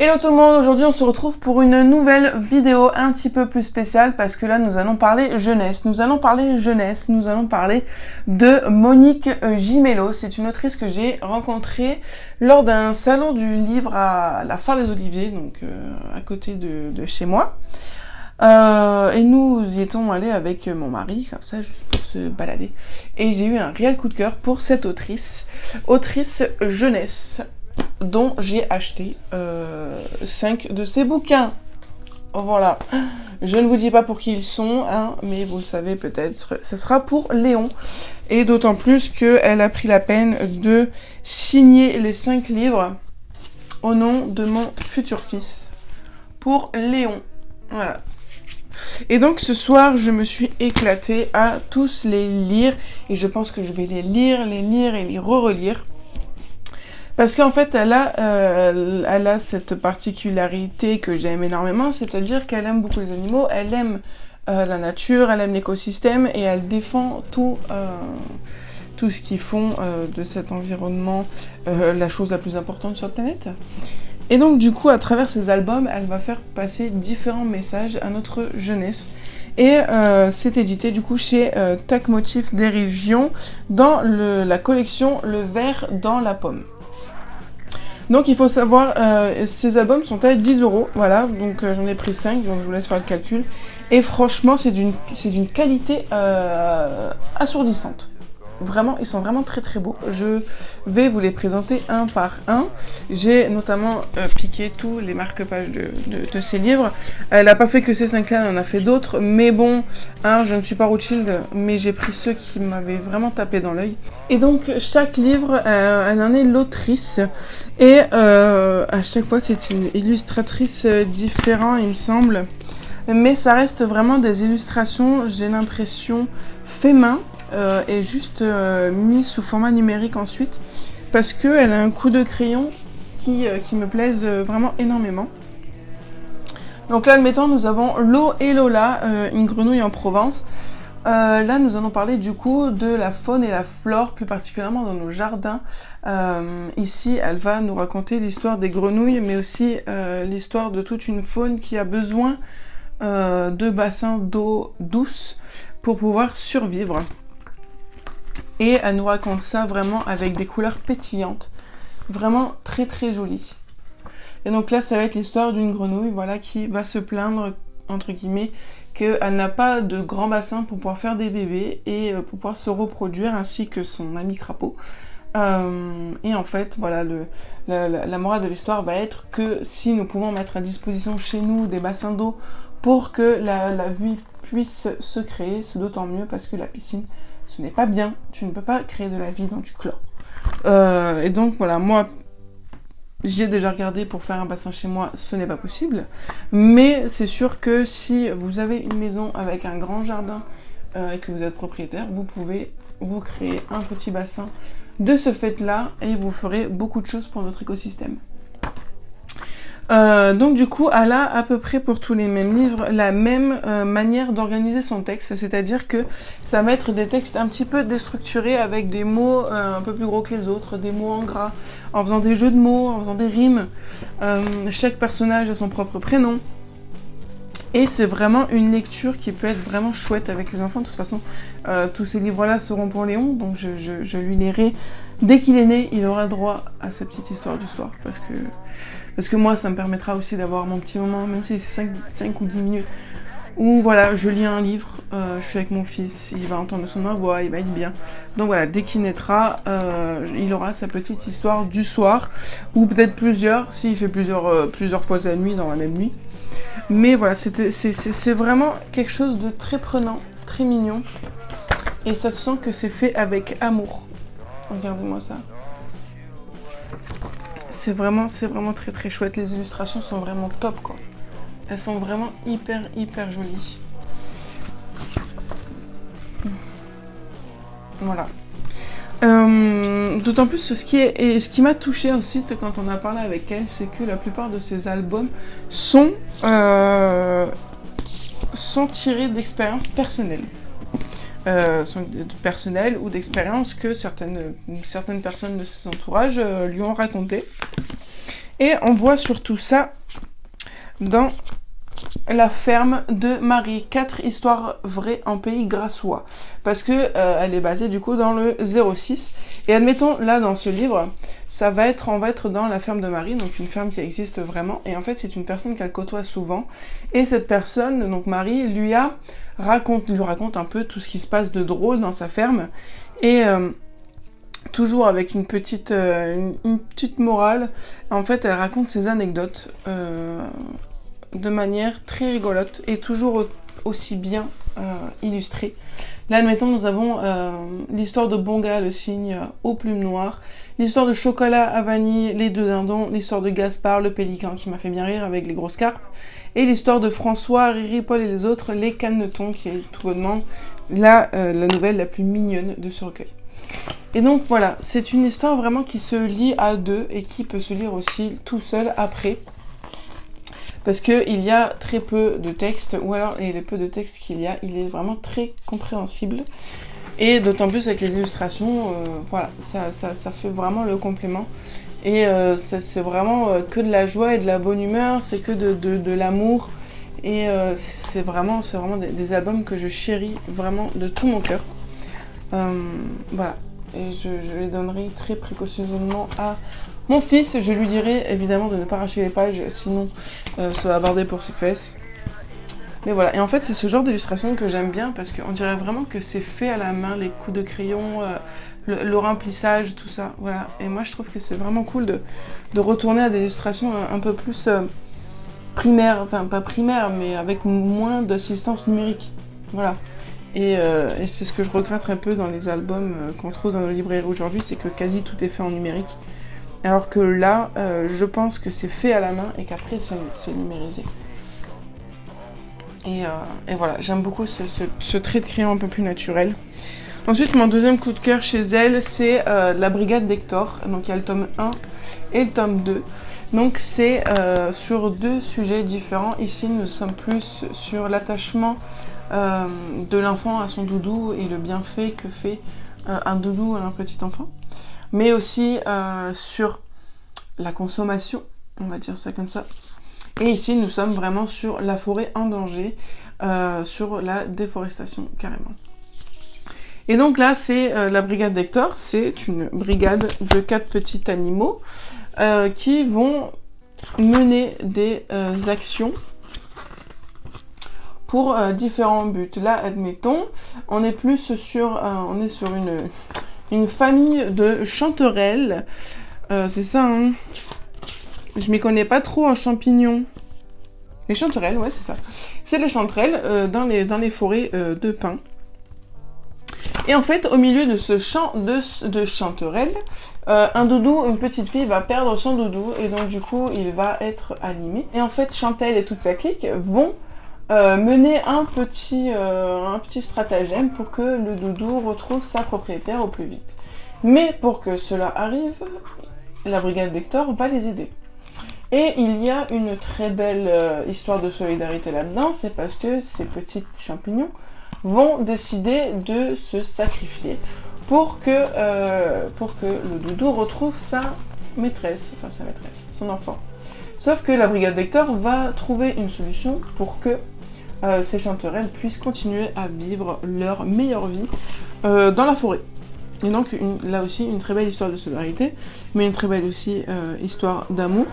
Hello tout le monde, aujourd'hui on se retrouve pour une nouvelle vidéo un petit peu plus spéciale parce que là nous allons parler jeunesse. Nous allons parler de Monique Gimello. C'est une autrice que j'ai rencontrée lors d'un salon du livre à la Phare des Oliviers, donc à côté de chez moi. Et nous y étions allés avec mon mari, comme ça, juste pour se balader. Et j'ai eu un réel coup de cœur pour cette autrice jeunesse, dont j'ai acheté 5 de ses bouquins. Voilà. Je ne vous dis pas pour qui ils sont, hein, mais vous le savez peut-être, ce sera pour Léon. Et d'autant plus qu'elle a pris la peine de signer les 5 livres au nom de mon futur fils pour Léon. Voilà. Et donc ce soir, je me suis éclatée à tous les lire. Et je pense que je vais les lire et les re-relire. Parce qu'en fait, elle a cette particularité que j'aime énormément, c'est-à-dire qu'elle aime beaucoup les animaux, elle aime la nature, elle aime l'écosystème et elle défend tout ce qu'ils font de cet environnement la chose la plus importante sur la planète. Et donc du coup, à travers ces albums, elle va faire passer différents messages à notre jeunesse. Et c'est édité du coup chez Tac Motif des Régions dans la collection Le Ver dans la Pomme. Donc il faut savoir, ces albums sont à 10 €, voilà, donc j'en ai pris 5, donc je vous laisse faire le calcul. Et franchement, c'est d'une qualité assourdissante. Vraiment, ils sont vraiment très très beaux. Je vais vous les présenter un par un. J'ai notamment piqué tous les marque-pages de ces livres. Elle n'a pas fait que ces 5-là, elle en a fait d'autres. Mais bon, hein, je ne suis pas Rothschild, mais j'ai pris ceux qui m'avaient vraiment tapé dans l'œil. Et donc, chaque livre, elle en est l'autrice. Et à chaque fois, c'est une illustratrice différente, il me semble. Mais ça reste vraiment des illustrations, j'ai l'impression, fait main. Et juste mis sous format numérique ensuite, parce qu'elle a un coup de crayon qui me plaise vraiment énormément. Donc là, admettons, nous avons Lo et Lola, une grenouille en Provence. Là, nous allons parler du coup de la faune et la flore, plus particulièrement dans nos jardins. Ici, elle va nous raconter l'histoire des grenouilles, mais aussi l'histoire de toute une faune qui a besoin de bassins d'eau douce pour pouvoir survivre. Et elle nous raconte ça vraiment avec des couleurs pétillantes, vraiment très très jolies. Et donc là, ça va être l'histoire d'une grenouille, voilà, qui va se plaindre, entre guillemets, qu'elle n'a pas de grand bassin pour pouvoir faire des bébés et pour pouvoir se reproduire, ainsi que son ami crapaud. Et en fait, voilà, la morale de l'histoire va être que si nous pouvons mettre à disposition chez nous des bassins d'eau pour que la vie puisse se créer, c'est d'autant mieux parce que la piscine, ce n'est pas bien, tu ne peux pas créer de la vie dans du chlore. Et donc voilà, moi, j'ai déjà regardé pour faire un bassin chez moi, ce n'est pas possible. Mais c'est sûr que si vous avez une maison avec un grand jardin et que vous êtes propriétaire, vous pouvez vous créer un petit bassin de ce fait-là et vous ferez beaucoup de choses pour notre écosystème. Donc du coup, elle a à peu près pour tous les mêmes livres la même manière d'organiser son texte, c'est-à-dire que ça va être des textes un petit peu déstructurés avec des mots un peu plus gros que les autres, des mots en gras, en faisant des jeux de mots, en faisant des rimes. Chaque personnage a son propre prénom. Et c'est vraiment une lecture qui peut être vraiment chouette avec les enfants. De toute façon, tous ces livres-là seront pour Léon, donc je lui lirai. Dès qu'il est né, il aura droit à sa petite histoire du soir, parce que moi, ça me permettra aussi d'avoir mon petit moment, même si c'est 5 ou 10 minutes, où voilà, je lis un livre, je suis avec mon fils, il va entendre son voix, il va être bien. Donc voilà, dès qu'il naîtra, il aura sa petite histoire du soir, ou peut-être plusieurs, s'il fait plusieurs fois la nuit dans la même nuit. Mais voilà, c'est vraiment quelque chose de très prenant, très mignon, et ça se sent que c'est fait avec amour. Regardez-moi ça. C'est vraiment très très chouette. Les illustrations sont vraiment top, quoi. Elles sont vraiment hyper jolies. Voilà. D'autant plus ce qui m'a touchée ensuite quand on a parlé avec elle, c'est que la plupart de ces albums sont tirés d'expériences personnelles. Personnelles ou d'expériences que certaines personnes de ses entourages lui ont racontées. Et on voit surtout ça dans La ferme de Marie, 4 histoires vraies en pays grassois. Parce que elle est basée du coup dans le 06. Et admettons, là dans ce livre, on va être dans la ferme de Marie, donc une ferme qui existe vraiment. Et en fait, c'est une personne qu'elle côtoie souvent. Et cette personne, donc Marie, lui raconte un peu tout ce qui se passe de drôle dans sa ferme. Et toujours avec une petite morale. En fait, elle raconte ses anecdotes de manière très rigolote et toujours aussi bien illustrée. Là, admettons, nous avons l'histoire de Bonga, le cygne aux plumes noires, l'histoire de Chocolat à vanille, les deux dindons, l'histoire de Gaspard, le pélican, qui m'a fait bien rire avec les grosses carpes, et l'histoire de François, Riri, Paul et les autres, les cannetons, qui est tout bonnement la nouvelle la plus mignonne de ce recueil. Et donc voilà, c'est une histoire vraiment qui se lit à deux et qui peut se lire aussi tout seul après. Parce qu'il y a très peu de texte, ou alors les peu de texte qu'il y a, il est vraiment très compréhensible. Et d'autant plus avec les illustrations, voilà, ça fait vraiment le complément. Et c'est vraiment que de la joie et de la bonne humeur, c'est que de l'amour. Et c'est vraiment des albums que je chéris vraiment de tout mon cœur. Voilà, et je les donnerai très précautionneusement à mon fils. Je lui dirai évidemment de ne pas arracher les pages, sinon ça va aborder pour ses fesses. Mais voilà, et en fait c'est ce genre d'illustration que j'aime bien parce qu'on dirait vraiment que c'est fait à la main, les coups de crayon, le remplissage, tout ça, voilà. Et moi je trouve que c'est vraiment cool de retourner à des illustrations un peu plus primaires, enfin pas primaires, mais avec moins d'assistance numérique, voilà. Et c'est ce que je regrette un peu dans les albums qu'on trouve dans nos librairies aujourd'hui, c'est que quasi tout est fait en numérique. Alors que là, je pense que c'est fait à la main et qu'après c'est numérisé. Et voilà, j'aime beaucoup ce trait de crayon un peu plus naturel. Ensuite, mon deuxième coup de cœur chez elle, c'est La Brigade d'Hector. Donc il y a le tome 1 et le tome 2. Donc c'est sur deux sujets différents. Ici, nous sommes plus sur l'attachement de l'enfant à son doudou et le bienfait que fait un doudou à un petit enfant. Mais aussi sur la consommation, on va dire ça comme ça. Et ici, nous sommes vraiment sur la forêt en danger, sur la déforestation carrément. Et donc là, c'est la brigade d'Hector, c'est une brigade de 4 petits animaux qui vont mener des actions pour différents buts. Là, admettons, on est plus sur, une famille de chanterelles. C'est ça, hein. Je m'y connais pas trop en champignons. Les chanterelles, ouais, c'est ça. C'est les chanterelles dans les forêts de pins. Et en fait, au milieu de ce champ de chanterelles, un doudou, une petite fille va perdre son doudou et donc du coup, il va être animé. Et en fait, Chantel et toute sa clique vont mener un petit stratagème pour que le doudou retrouve sa propriétaire au plus vite. Mais pour que cela arrive, la brigade d'Hector va les aider. Et il y a une très belle histoire de solidarité là-dedans, c'est parce que ces petits champignons vont décider de se sacrifier pour que le doudou retrouve sa maîtresse, son enfant. Sauf que la brigade d'Hector va trouver une solution pour que ces chanterelles puissent continuer à vivre leur meilleure vie dans la forêt. Et donc là aussi une très belle histoire de solidarité, mais une très belle aussi histoire d'amour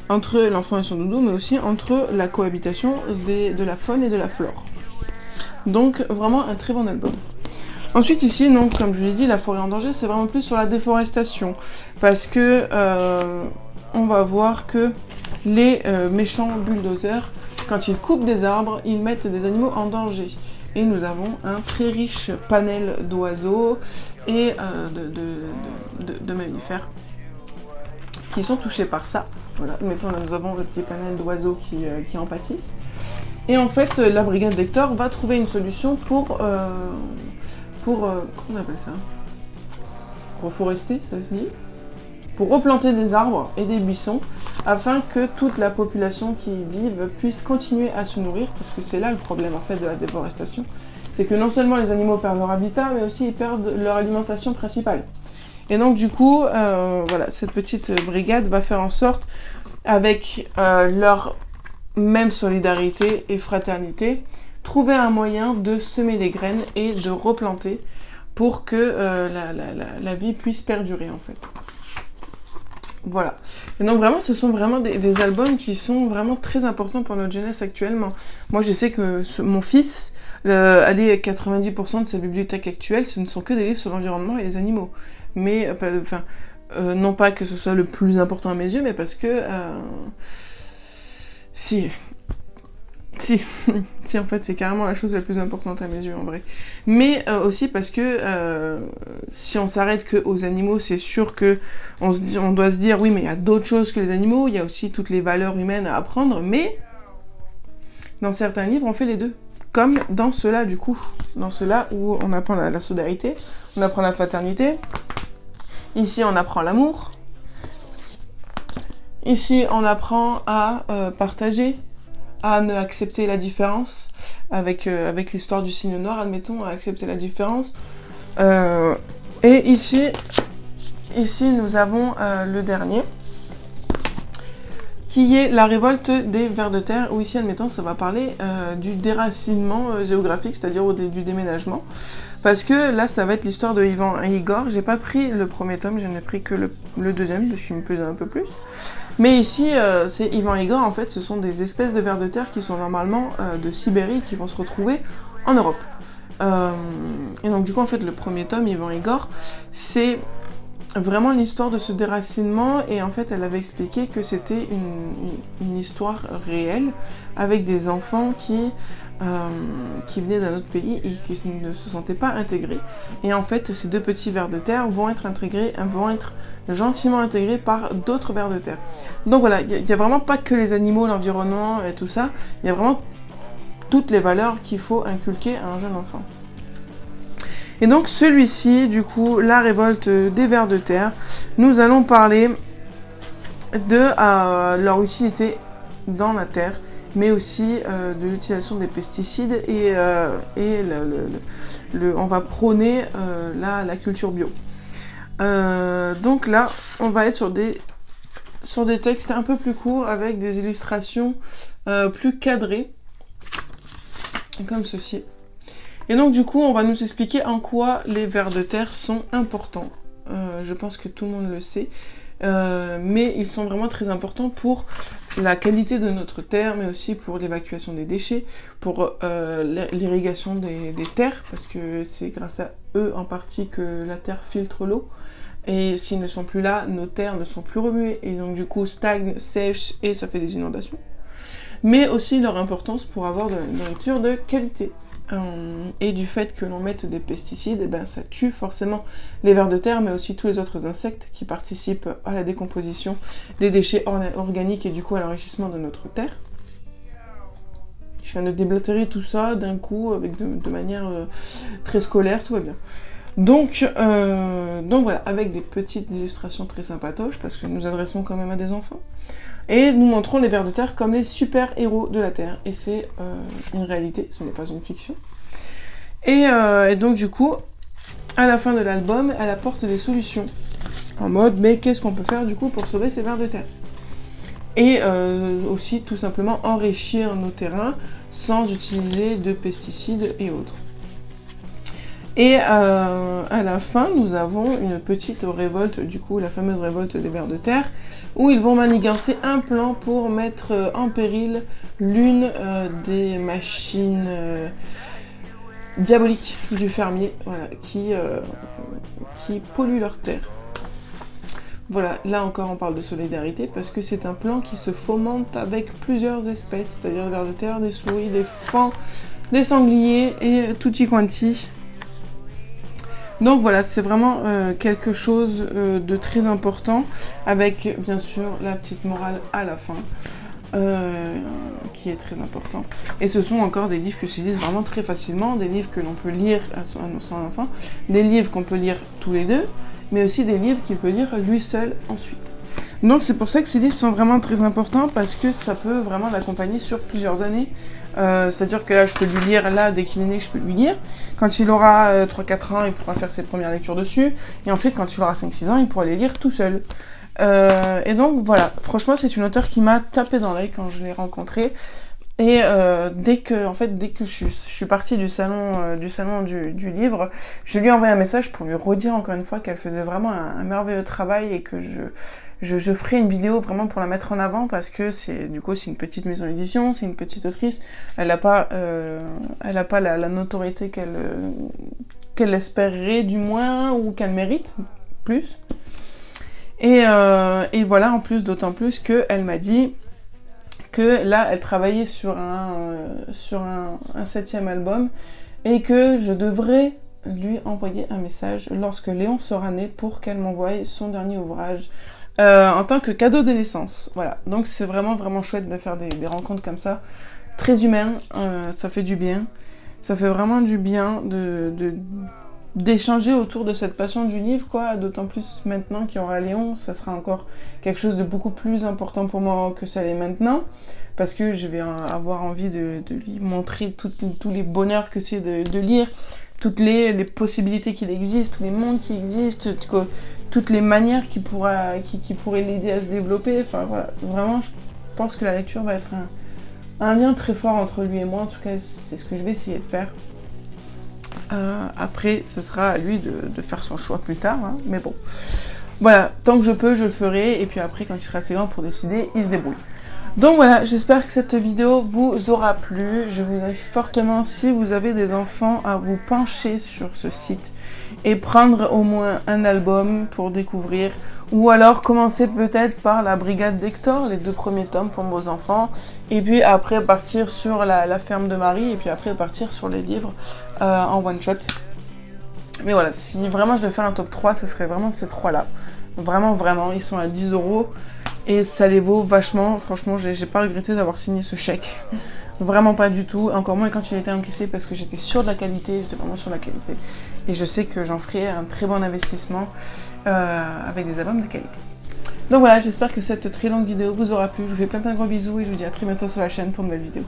entre l'enfant et son doudou, mais aussi entre la cohabitation de la faune et de la flore. Donc vraiment un très bon album. Ensuite ici, donc, comme je vous l'ai dit, la forêt en danger, c'est vraiment plus sur la déforestation. Parce que on va voir que les méchants bulldozers, quand ils coupent des arbres, ils mettent des animaux en danger. Et nous avons un très riche panel d'oiseaux et de mammifères qui sont touchés par ça. Voilà, mettons là, nous avons le petit panel d'oiseaux qui en pâtissent. Et en fait, la brigade d'Hector va trouver une solution pour comment on appelle ça ? Reforester, ça se dit ? Pour replanter des arbres et des buissons, afin que toute la population qui y vive puisse continuer à se nourrir, parce que c'est là le problème en fait de la déforestation, c'est que non seulement les animaux perdent leur habitat, mais aussi ils perdent leur alimentation principale. Et donc du coup, voilà, cette petite brigade va faire en sorte, avec leur même solidarité et fraternité, trouver un moyen de semer des graines et de replanter pour que la vie puisse perdurer en fait. Voilà. Et donc vraiment, ce sont vraiment des albums qui sont vraiment très importants pour notre jeunesse actuellement. Moi, je sais que mon fils, allez, 90% de sa bibliothèque actuelle, ce ne sont que des livres sur l'environnement et les animaux. Mais, enfin, non pas que ce soit le plus important à mes yeux, mais parce que... Si, si, en fait, c'est carrément la chose la plus importante à mes yeux, en vrai. Mais aussi parce que si on s'arrête que aux animaux, c'est sûr que on doit se dire, oui, mais il y a d'autres choses que les animaux, il y a aussi toutes les valeurs humaines à apprendre, mais dans certains livres, on fait les deux. Comme dans ceux-là, du coup. Dans ceux-là où on apprend la solidarité, on apprend la fraternité. Ici, on apprend l'amour. Ici, on apprend à partager, à ne accepter la différence, avec l'histoire du cygne noir, admettons, à accepter la différence. Et ici, nous avons le dernier, qui est la révolte des vers de terre, où ici, admettons, ça va parler du déracinement géographique, c'est-à-dire du déménagement. Parce que là, ça va être l'histoire de Ivan et Igor. J'ai pas pris le premier tome, je n'ai pris que le deuxième, parce qu'il me plaisait un peu plus. Mais ici, c'est Ivan et Igor, en fait, ce sont des espèces de vers de terre qui sont normalement de Sibérie, qui vont se retrouver en Europe. Et donc, du coup, en fait, le premier tome, Ivan et Igor, c'est vraiment l'histoire de ce déracinement, et en fait, elle avait expliqué que c'était une histoire réelle, avec des enfants qui venaient d'un autre pays et qui ne se sentaient pas intégrés. Et en fait, ces deux petits vers de terre vont être gentiment intégrés par d'autres vers de terre. Donc voilà, il n'y a vraiment pas que les animaux, l'environnement et tout ça, il y a vraiment toutes les valeurs qu'il faut inculquer à un jeune enfant. Et donc celui-ci, du coup, la révolte des vers de terre, nous allons parler de leur utilité dans la terre, mais aussi de l'utilisation des pesticides et on va prôner la culture bio. Donc là, on va être sur des textes un peu plus courts avec des illustrations plus cadrées, comme ceci. Et donc du coup, on va nous expliquer en quoi les vers de terre sont importants. Je pense que tout le monde le sait. Mais ils sont vraiment très importants pour la qualité de notre terre, mais aussi pour l'évacuation des déchets, pour l'irrigation des terres, parce que c'est grâce à eux en partie que la terre filtre l'eau. Et s'ils ne sont plus là, nos terres ne sont plus remuées, et donc du coup stagnent, sèchent, et ça fait des inondations. Mais aussi leur importance pour avoir de la nourriture de qualité. Et du fait que l'on mette des pesticides, et ben ça tue forcément les vers de terre, mais aussi tous les autres insectes qui participent à la décomposition des déchets organiques et du coup à l'enrichissement de notre terre. Je viens de déblatérer tout ça d'un coup, avec de manière très scolaire, tout va bien. Donc voilà, avec des petites illustrations très sympatoches, parce que nous adressons quand même à des enfants. Et nous montrons les vers de terre comme les super-héros de la Terre. Et c'est une réalité, ce n'est pas une fiction. Et donc du coup, à la fin de l'album, elle apporte des solutions. En mode, mais qu'est-ce qu'on peut faire du coup pour sauver ces vers de terre? Et aussi tout simplement enrichir nos terrains sans utiliser de pesticides et autres. Et à la fin, nous avons une petite révolte, du coup la fameuse révolte des vers de terre, où ils vont manigancer un plan pour mettre en péril l'une des machines diaboliques du fermier, voilà, qui pollue leur terre. Voilà, là encore on parle de solidarité, parce que c'est un plan qui se fomente avec plusieurs espèces, c'est-à-dire les vers de terre, des souris, des fans, des sangliers et tutti quanti. Donc voilà, c'est vraiment quelque chose de très important, avec bien sûr la petite morale à la fin, qui est très important. Et ce sont encore des livres que se lisent vraiment très facilement, des livres que l'on peut lire à son enfant, des livres qu'on peut lire tous les deux, mais aussi des livres qu'il peut lire lui seul ensuite. Donc c'est pour ça que ces livres sont vraiment très importants, parce que ça peut vraiment l'accompagner sur plusieurs années, C'est-à-dire que là, je peux lui lire, là, dès qu'il est né, je peux lui lire. Quand il aura 3-4 ans, il pourra faire ses premières lectures dessus. Et ensuite, quand il aura 5-6 ans, il pourra les lire tout seul. Et donc, voilà. Franchement, c'est une auteure qui m'a tapé dans l'œil quand je l'ai rencontrée. Et dès que je suis partie du salon du livre, je lui ai envoyé un message pour lui redire encore une fois qu'elle faisait vraiment un merveilleux travail et que je ferai une vidéo vraiment pour la mettre en avant parce que c'est une petite maison d'édition, c'est une petite autrice, elle n'a pas la notoriété qu'elle espérerait du moins ou qu'elle mérite plus. Et voilà, en plus, d'autant plus qu'elle m'a dit que là, elle travaillait sur un 7e album et que je devrais lui envoyer un message lorsque Léon sera né pour qu'elle m'envoie son dernier ouvrage en tant que cadeau de naissance. Voilà, donc c'est vraiment vraiment chouette de faire des rencontres comme ça, très humain, ça fait du bien, ça fait vraiment du bien d'échanger autour de cette passion du livre, quoi, d'autant plus maintenant qu'il y aura Léon, ça sera encore quelque chose de beaucoup plus important pour moi que ça l'est maintenant, parce que je vais avoir envie de lui montrer tous les bonheurs que c'est de lire, toutes les possibilités qu'il existe, tous les mondes qui existent, toutes les manières qui pourraient l'aider à se développer, enfin voilà, vraiment je pense que la lecture va être un lien très fort entre lui et moi, en tout cas c'est ce que je vais essayer de faire. Après, ce sera à lui de faire son choix plus tard, hein, mais bon. Voilà, tant que je peux, je le ferai, et puis après, quand il sera assez grand pour décider, il se débrouille. Donc voilà, j'espère que cette vidéo vous aura plu. Je vous invite fortement, si vous avez des enfants, à vous pencher sur ce site et prendre au moins un album pour découvrir, ou alors commencer peut-être par la Brigade d'Hector, les 2 premiers tomes pour vos enfants, et puis après partir sur la ferme de Marie, et puis après partir sur les livres en one shot. Mais voilà, si vraiment je devais faire un top 3, ce serait vraiment ces 3-là. Vraiment, vraiment, ils sont à 10 € et ça les vaut vachement. Franchement, j'ai pas regretté d'avoir signé ce chèque. Vraiment pas du tout. Encore moins quand il était encaissé parce que j'étais sûre de la qualité, j'étais vraiment sûre de la qualité. Et je sais que j'en ferai un très bon investissement avec des albums de qualité. Donc voilà, j'espère que cette très longue vidéo vous aura plu. Je vous fais plein de gros bisous et je vous dis à très bientôt sur la chaîne pour une nouvelle vidéo.